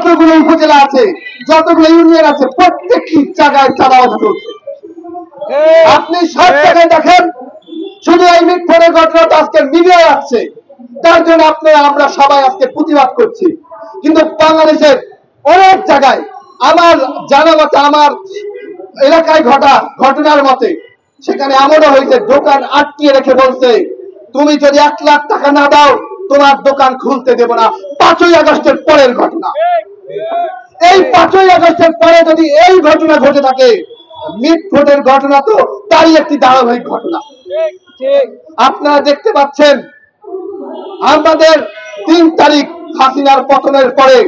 যতগুলো উপজেলা আছে, যতগুলো ইউনিয়ন আছে, প্রত্যেকটি জায়গায় চাঁদাবাজি চলছে। আপনি সব জায়গায় দেখেন, শুধু এই মিটফোনের ঘটনাটা আজকে মিডিয়ায় আসছে, তার জন্য আমরা সবাই আজকে প্রতিবাদ করছি। কিন্তু বাংলাদেশের অনেক জায়গায় আমার জানা মতে, আমার এলাকায় ঘটনার মতে, সেখানে এমনও হয়েছে দোকান আটকিয়ে রেখে বলছে, তুমি যদি 1 লাখ টাকা না দাও তোমার দোকান খুলতে দেব না। 5ই আগস্টের পরের ঘটনা। এই 5ই আগস্টের পরে যদি এই ঘটনা ঘটে থাকে, মিটফোর্ডের ঘটনা তো তারই একটি ধারাবাহিক ঘটনা। আপনারা দেখতে পাচ্ছেন, আমাদের 3 তারিখ হাসিনার পতনের পরে,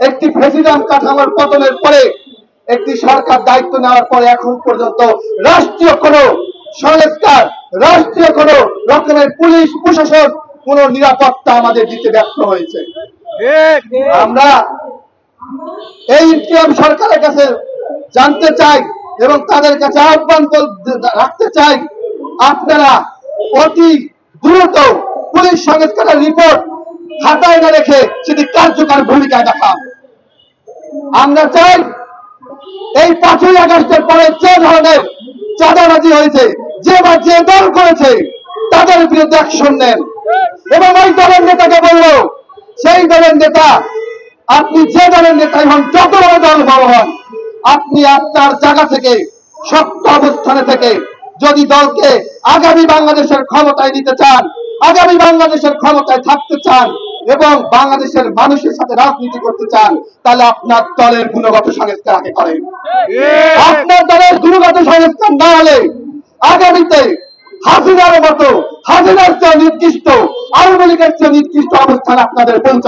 একটি প্রেসিডেন্ট কাঠামোর পতনের পরে, একটি সরকার দায়িত্ব নেওয়ার পরে এখন পর্যন্ত রাষ্ট্রীয় কোনো সংস্কার, রাষ্ট্রীয় কোনো রকমের পুলিশ প্রশাসন কোন নিরাপত্তা আমাদের দিতে ব্যর্থ হয়েছে। আমরা এই ইন্টারিম সরকারের কাছে জানতে চাই এবং তাদের কাছে আহ্বান রাখতে চাই, আপনারা অতি দ্রুত পুলিশ সংস্কারের রিপোর্ট খাতায় না রেখে সেটি কার্যকর ভূমিকায় দেখান। আমরা চাই এই 5ই আগস্টের পরে যে ধরনের চাঁদাবাজি হয়েছে, যে দল করেছে তাদের বিরুদ্ধে অ্যাকশন নেন। এবং ওই দলের নেতাকে বলল, সেই দলের নেতা, আপনি যে দলের নেতাই হন, যত বড় দল বড় হন, আপনি আপনার জায়গা থেকে, শক্ত অবস্থানে থেকে যদি দলকে আগামী বাংলাদেশের ক্ষমতায় নিতে চান, আগামী বাংলাদেশের ক্ষমতায় থাকতে চান এবং বাংলাদেশের মানুষের সাথে রাজনীতি করতে চান, তাহলে আপনার দলের গুণগত সংস্কার আগে করেন। আপনার দলের গুণগত সংস্কার না হলে আগামীতে হাসিনার মতো, হাসিনার চেয়ে নির্দিষ্ট, আওয়ামী লীগের চেয়ে নির্দিষ্ট অবস্থান আপনাদের পৌঁছাবে।